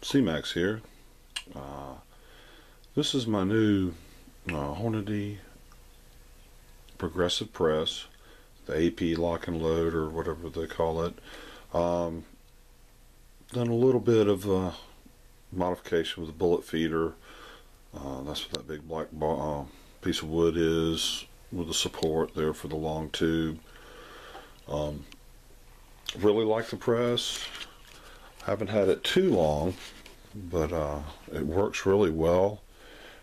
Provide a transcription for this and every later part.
Cmax here. This is my new Hornady progressive press, the AP lock and load or whatever they call it. Done a little bit of modification with the bullet feeder. That's what that big black piece of wood is, with the support there for the long tube. Really like the press. Haven't had it too long, but it works really well.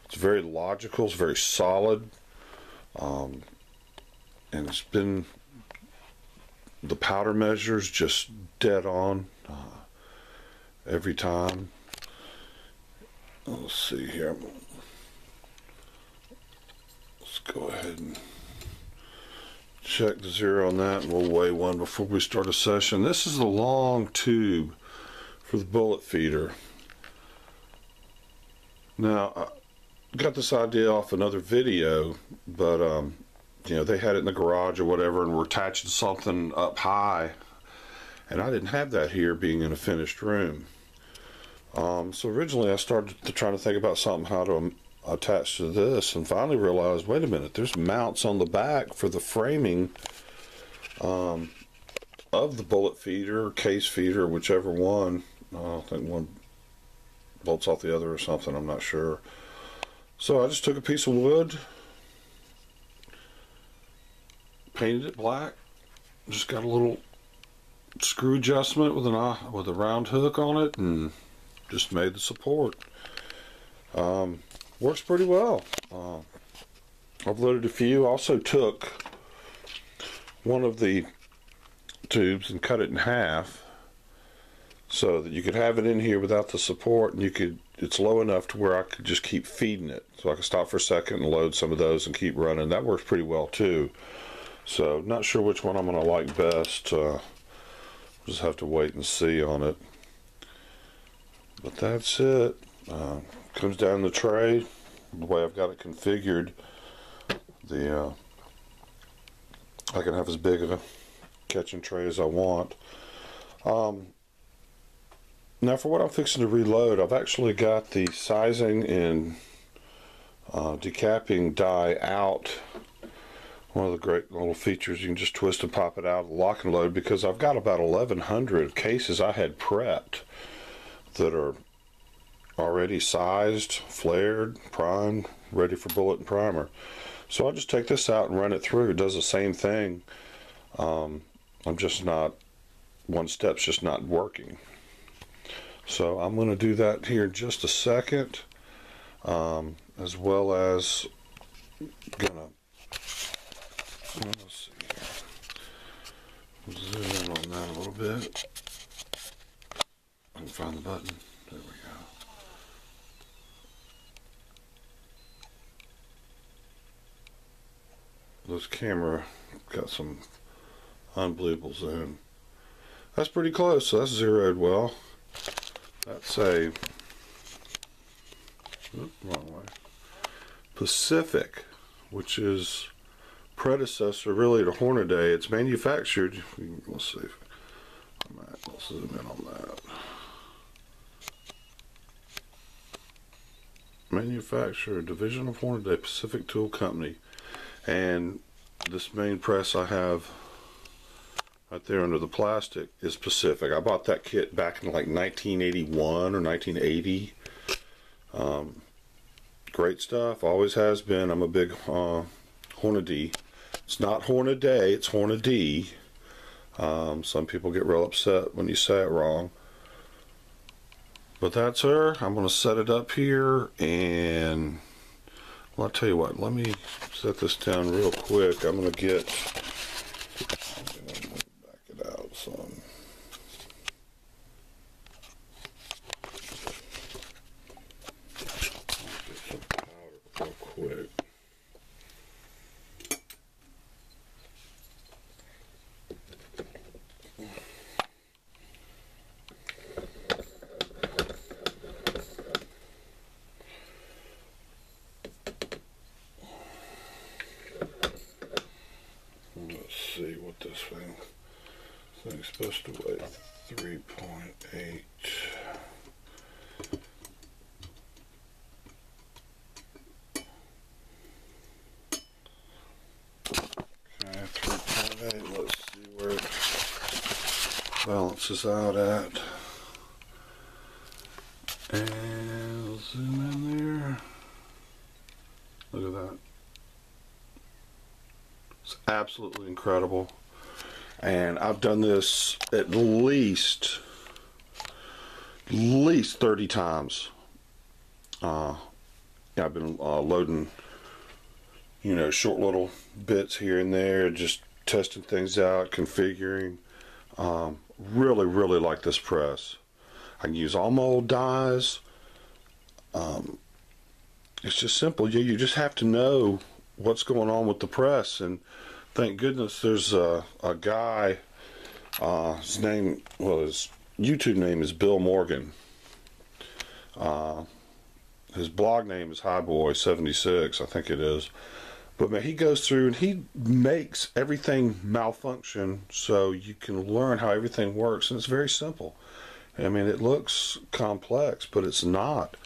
It's very logical, it's very solid, and it's been, the powder measures just dead on every time. Let's see here. Let's go ahead and check the zero on that, and we'll weigh one before we start a session. This is the long tube for the bullet feeder. Now, I got this idea off another video, but you know, they had it in the garage or whatever and were attaching something up high, and I didn't have that here, being in a finished room. So originally I started trying to think about something how to attach to this, and finally realized, wait a minute, there's mounts on the back for the framing of the bullet feeder, case feeder, whichever one. I think one bolts off the other or something, I'm not sure. So I just took a piece of wood, painted it black, just got a little screw adjustment with a round hook on it, and just made the support. Works pretty well. I've loaded a few. Also took one of the tubes and cut it in half so that you could have it in here without the support, and it's low enough to where I could just keep feeding it. So I could stop for a second and load some of those and keep running. That works pretty well too. So not sure which one I'm going to like best. Just have to wait and see on it. But that's it. Comes down the tray. The way I've got it configured, I can have as big a catching tray as I want. Now for what I'm fixing to reload, I've actually got the sizing and decapping die out. One of the great little features, you can just twist and pop it out, lock and load, because I've got about 1,100 cases I had prepped that are already sized, flared, primed, ready for bullet and primer. So I'll just take this out and run it through. It does the same thing. I'm just not, one step's just not working. So I'm going to do that here in just a second, as well as gonna, let's see here. Zoom in on that a little bit. I can find the button. There we go. This camera got some unbelievable zoom. That's pretty close, so that's zeroed well. That's a wrong way. Pacific, which is predecessor really to Hornady. It's manufactured. Let's see. Let's zoom in on that. Manufacturer, division of Hornady, Pacific Tool Company. And this main press I have right there under the plastic is Pacific. I bought that kit back in like 1981 or 1980. Great stuff, always has been. I'm a big Hornady. It's not Hornady, it's Hornady. Some people get real upset when you say it wrong. But that's her. I'm going to set it up here, and well, I'll tell you what, let me set this down real quick. I'm going to back it out some. Get some powder real quick. See what this thing's supposed to weigh. 3.8. maxes out at. And zoom in there. Look at that. It's absolutely incredible. And I've done this at least 30 times. I've been loading, you know, short little bits here and there, just testing things out, configuring. Really, really like this press. I can use all my old dies. It's just simple. You just have to know what's going on with the press, and thank goodness there's a guy. His YouTube name is Bill Morgan. His blog name is Highboy76, I think it is. But man, he goes through and he makes everything malfunction so you can learn how everything works, and it's very simple. I mean, it looks complex, but it's not.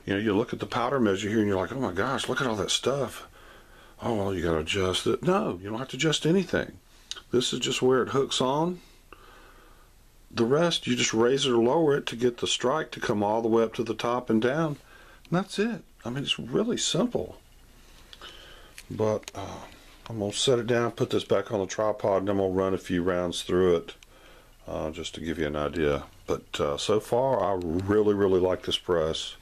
You know, you look at the powder measure here and you're like, oh my gosh, look at all that stuff. Oh, well, you got to adjust it. No, you don't have to adjust anything. This is just where it hooks on. The rest, you just raise it or lower it to get the strike to come all the way up to the top and down. And that's it. I mean, it's really simple. But I'm going to set it down, put this back on the tripod, and I'm going to run a few rounds through it just to give you an idea. But so far, I really, really like this press.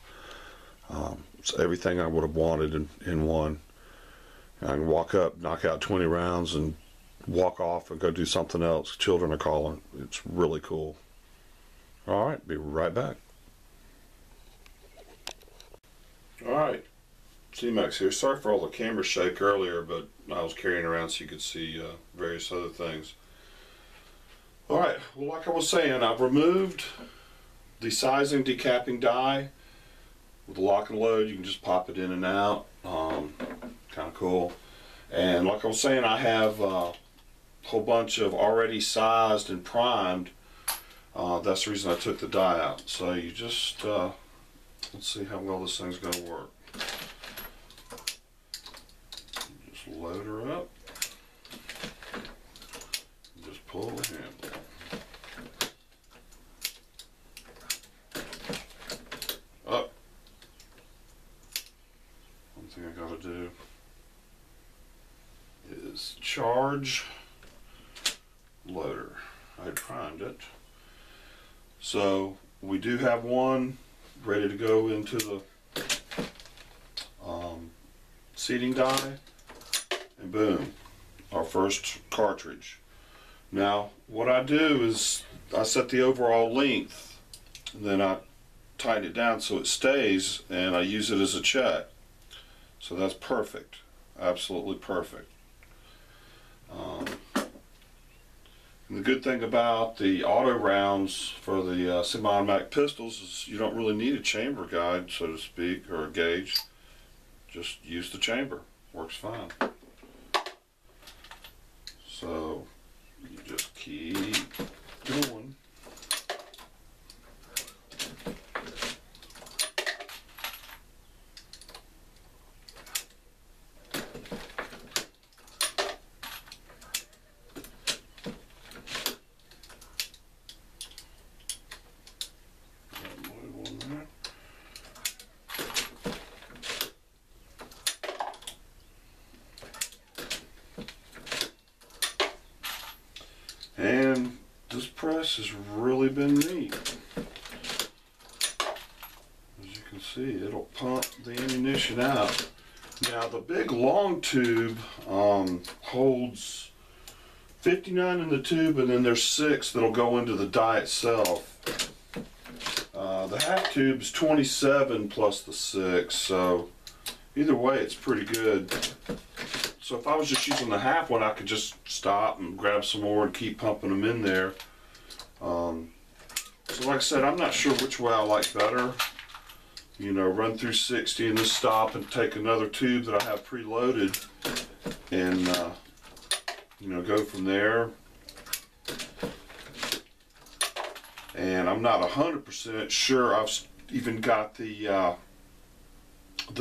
It's everything I would have wanted in one. I can walk up, knock out 20 rounds, and walk off and go do something else. Children are calling. It's really cool. All right, be right back. All right, Cmax here. Sorry for all the camera shake earlier, but I was carrying around so you could see various other things. All right, well, like I was saying, I've removed the sizing decapping die. With the lock and load, you can just pop it in and out. Kind of cool. And like I was saying, I have a whole bunch of already sized and primed. That's the reason I took the die out. So you just, let's see how well this thing's going to work. Just load her up. Just pull the handle. Up. One thing I got to do is charge loader. I primed it. So we do have one ready to go into the seating die, and boom, our first cartridge. Now what I do is I set the overall length, and then I tighten it down so it stays, and I use it as a check. So that's perfect, absolutely perfect. And the good thing about the auto rounds for the semi-automatic pistols is you don't really need a chamber guide, so to speak, or a gauge. Just use the chamber, works fine. So you just keep going. And this press has really been neat. As you can see, it'll pump the ammunition out. Now the big long tube holds 59 in the tube, and then there's 6 that'll go into the die itself. The half tube's 27 plus the 6, so either way it's pretty good. So if I was just using the half one, I could just stop and grab some more and keep pumping them in there. So like I said, I'm not sure which way I like better. You know, run through 60 and then stop and take another tube that I have preloaded and, you know, go from there. And I'm not 100% sure I've even got the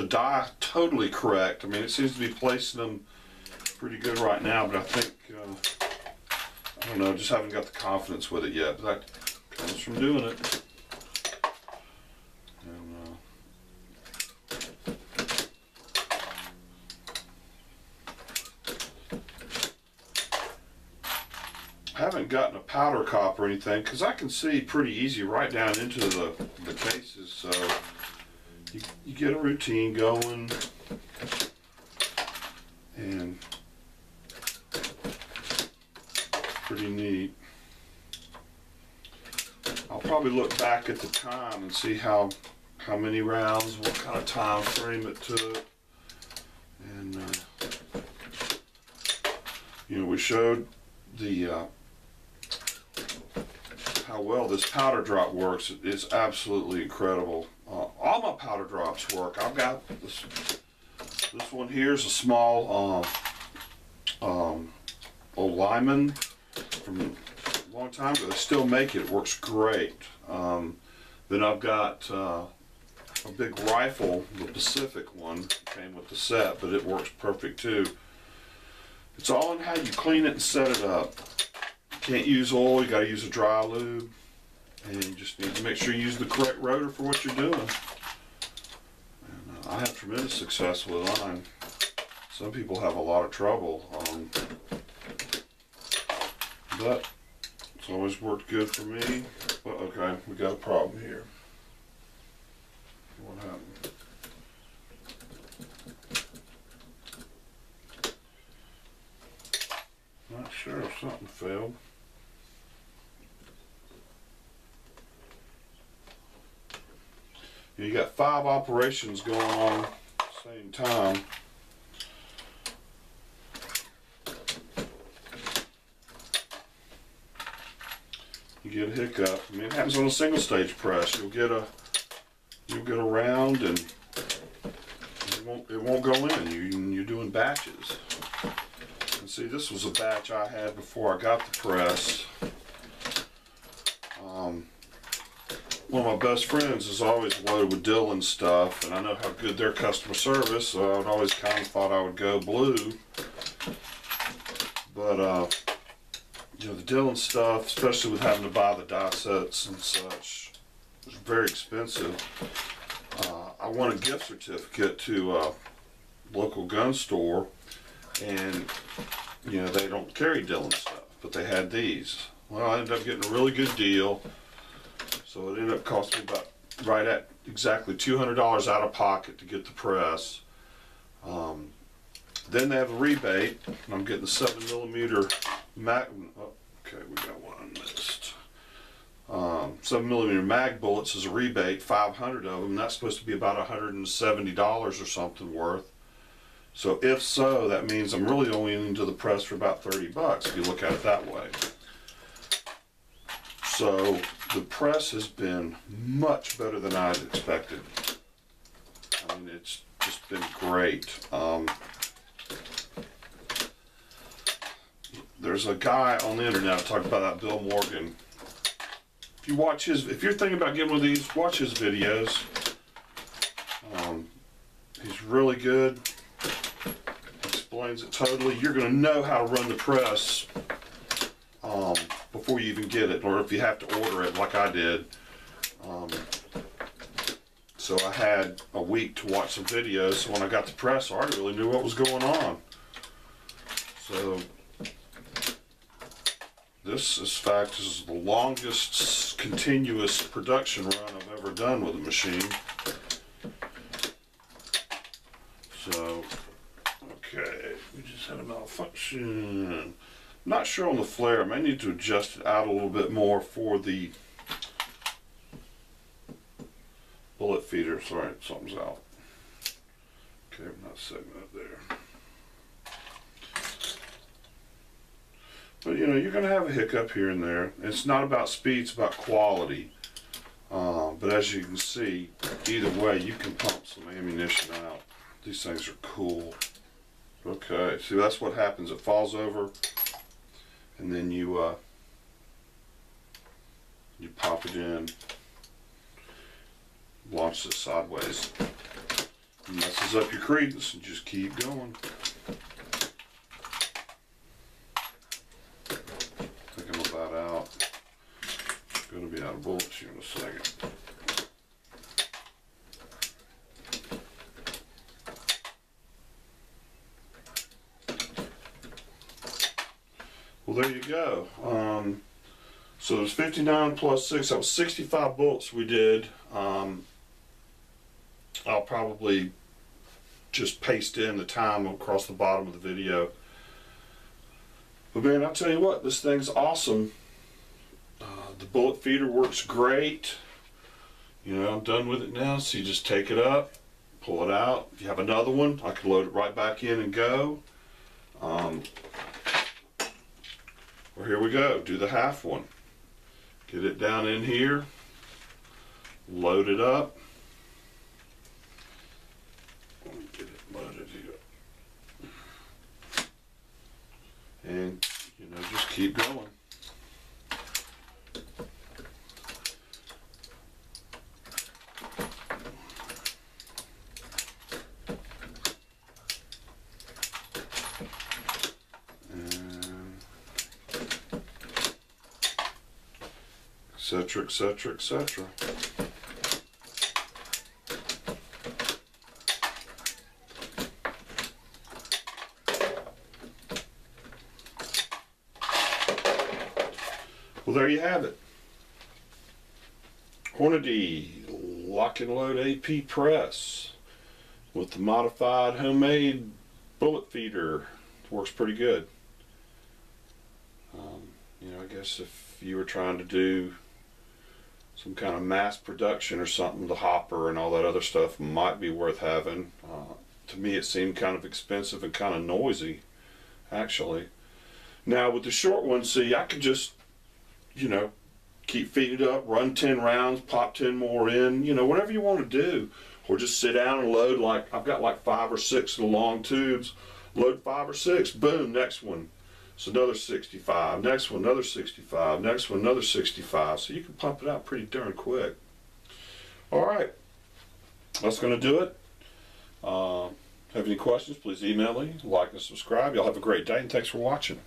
die totally correct. I mean, it seems to be placing them pretty good right now, but I think I don't know, just haven't got the confidence with it yet, but that comes from doing it. And, I haven't gotten a powder cop or anything because I can see pretty easy right down into the cases, so you get a routine going, and pretty neat. I'll probably look back at the time and see how many rounds, what kind of time frame it took, and you know, we showed the how well this powder drop works. It's absolutely incredible. All my powder drops work. I've got this one here is a small old Lyman from a long time ago. They still make it. It works great. Then I've got a big rifle, the Pacific one, came with the set, but it works perfect too. It's all in how you clean it and set it up. You can't use oil, you gotta use a dry lube, and you just need to make sure you use the correct rotor for what you're doing. And I have tremendous success with mine. Some people have a lot of trouble, but it's always worked good for me. But okay, we got a problem here. What happened? Not sure if something failed. You got 5 operations going on at the same time. You get a hiccup. I mean, it happens on a single stage press. You'll get a round and it won't go in. You're doing batches. And see, this was a batch I had before I got the press. One of my best friends is always loaded with Lnl stuff, and I know how good their customer service, so I would always kind of thought I would go blue. But you know, the Lnl stuff, especially with having to buy the die sets and such, was very expensive. I won a gift certificate to a local gun store, and you know, they don't carry Lnl stuff, but they had these. Well, I ended up getting a really good deal. So it ended up costing me about right at exactly $200 out of pocket to get the press. Then they have a rebate, and I'm getting the 7mm mag. Oh, okay, we got one missed. 7mm mag bullets as a rebate, 500 of them. That's supposed to be about $170 or something worth. So if so, that means I'm really only into the press for about 30 bucks if you look at it that way. So the press has been much better than I'd expected. I mean, it's just been great. There's a guy on the internet talking about that Bill Morgan. If you watch his, if you're thinking about getting one of these, watch his videos. He's really good. Explains it totally. You're going to know how to run the press before you even get it, or if you have to order it like I did. So I had a week to watch some videos, so when I got the press, I already really knew what was going on. So this, in fact, is the longest continuous production run I've ever done with a machine. So, okay, we just had a malfunction. Not sure on the flare. I may need to adjust it out a little bit more for the bullet feeder. Sorry, something's out. Okay, I'm not setting that there. But you know, you're going to have a hiccup here and there. It's not about speed, it's about quality. But as you can see, either way, you can pump some ammunition out. These things are cool. Okay, see, that's what happens. It falls over, and then you pop it in, launch it sideways. It messes up your credence, and just keep going. this here in a second. Well, there you go. So there's 59 plus 6. That was 65 bullets we did. I'll probably just paste in the time across the bottom of the video. But man, I'll tell you what, this thing's awesome. The bullet feeder works great. You know, I'm done with it now, so you just take it up, pull it out. If you have another one, I can load it right back in and go. Well, here we go. Do the half one. Get it down in here. Load it up. Let me get it loaded here. And, you know, just keep going. Etc., etc., etc. Well, there you have it. Hornady Lnl AP press with the modified homemade bullet feeder. Works pretty good. You know, I guess if you were trying to do some kind of mass production or something, the hopper and all that other stuff might be worth having. To me it seemed kind of expensive and kind of noisy, actually. Now with the short one, see, I could just, you know, keep feeding it up, run 10 rounds, pop 10 more in, you know, whatever you want to do. Or just sit down and load, like I've got like 5 or 6 of the long tubes, load 5 or 6, boom, next one. So another 65, next one another 65, next one another 65. So you can pump it out pretty darn quick. Alright, that's going to do it. Have any questions, please email me, like and subscribe. Y'all have a great day and thanks for watching.